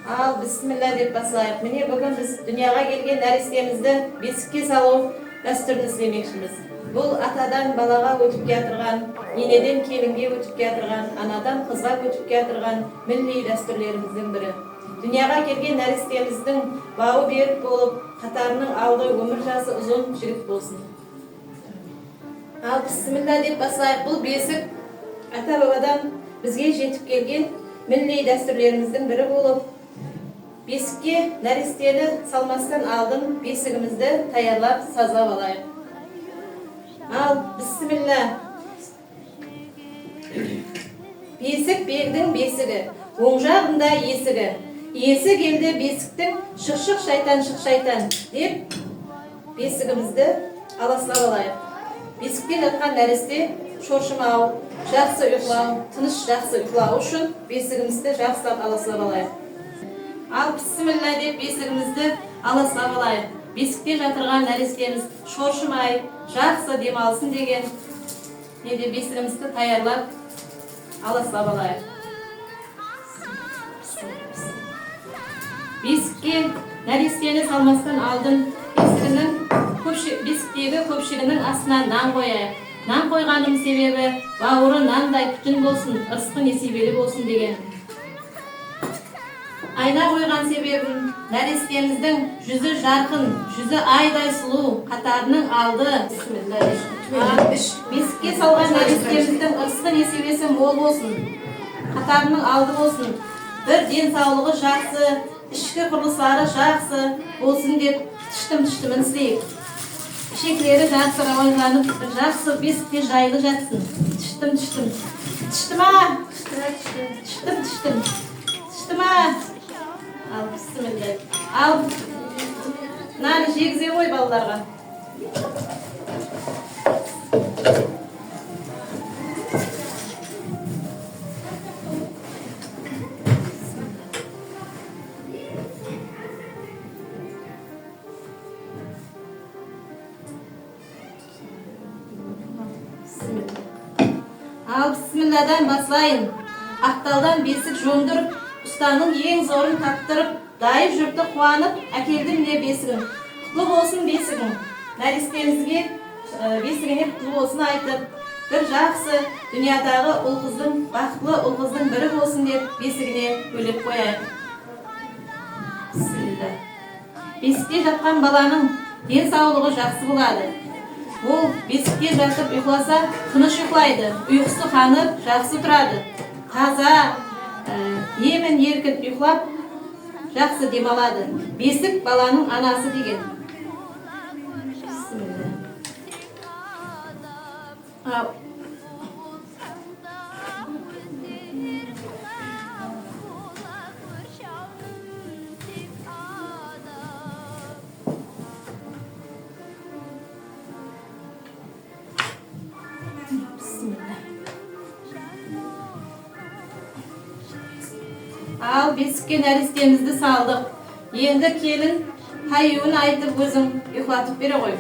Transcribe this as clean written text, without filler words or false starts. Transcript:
Al bismillah deb baslayıq. Mine bugün biz dünyaya gelgen нәрестемізді бесікке салу дәстүрін істемекшіміз. Бұл атадан балаға өтіп келатырған, енеден келінге өтіп келатырған, анадан қызға өтіп келатырған милли дәстүрлеріміздің бірі. Dünyaya gelgen нәрестеміздің бауы берік болып, қатарының алды өмір жасы ұзын жігіт болсын. Al bismillah deb baslayıq. Бұл бесік ата-бабадан бізге жетіп келген милли дәстүрлеріміздің бірі болып, бесікке нәрестені салмастан алдын бесігімізді таярлап сазлап алайық. Al bismillah. Бесік бегдің бесігі, оң жағында есігі. Есі келді бесіктің шық шайтан деп бесігімізді аласлап алайық. Бесікте жатқан нәресте шоршымау, жақсы ұйқылау, тыныш жақсы ұйқылау үшін бесігімізді жақсылап аласлап алайық. Al bismillah деп бесігімізді аласлап алайық. Бесікте жатырған нәрестеміз шоршымай, жақсы демалсын деген бесігімізді таярлап аласлап алайық. Бесікке нәрестені салмастан алдын бесіктегі көпшігінің астына нан қояйық. Нан қойғаным себебі бауыры нандай күтін болсын, ырысқы несібелі болсын деген. Айна қойған себебім нәрестеміздің жүзі жарқын, жүзі айдай сұлу, қатарының алды. Бесікке салған нәрестеміздің ырысқы несібесі мол болсын, қатарының алды болсын, бір денсаулығы жақсы, ішкі құрылыстары жақсы болсын деп тыштым істейік. Ішеклері жақсы рауайланып, жақсы бесікте жайлы жатсын. Тыштыма. Al bismillah. Al nani жегізе ғой балаларға. Al bismillah'dan baslayın. Ақталдан бесік жондырып, ұстаның ең зорын таптырып, дайып жұртты қуанып, әкелдім де бесігін. Құтлы болсын бесігін. Нәрестемізге бесігіне құтлы болсын айтып, бір жақсы дүниядағы ұл-қыздың, бақытлы ұл-қыздың бірі болсын деп бесігіне бөлеп қояйық. Бесікте жатқан баланың денсаулығы жақсы болады. Ол бесікте жатып ұйқыласа, тыныш ұйқылайды, ұйқысы қанып, жақсы тұрады. Таза, емін еркін ұйқылап, жақсы демалады. Бесік баланың анасы деген. Al бесікке нәрестемізді салдық. Енді келін қаюын айтып өзің ұйқылатып бере ғой.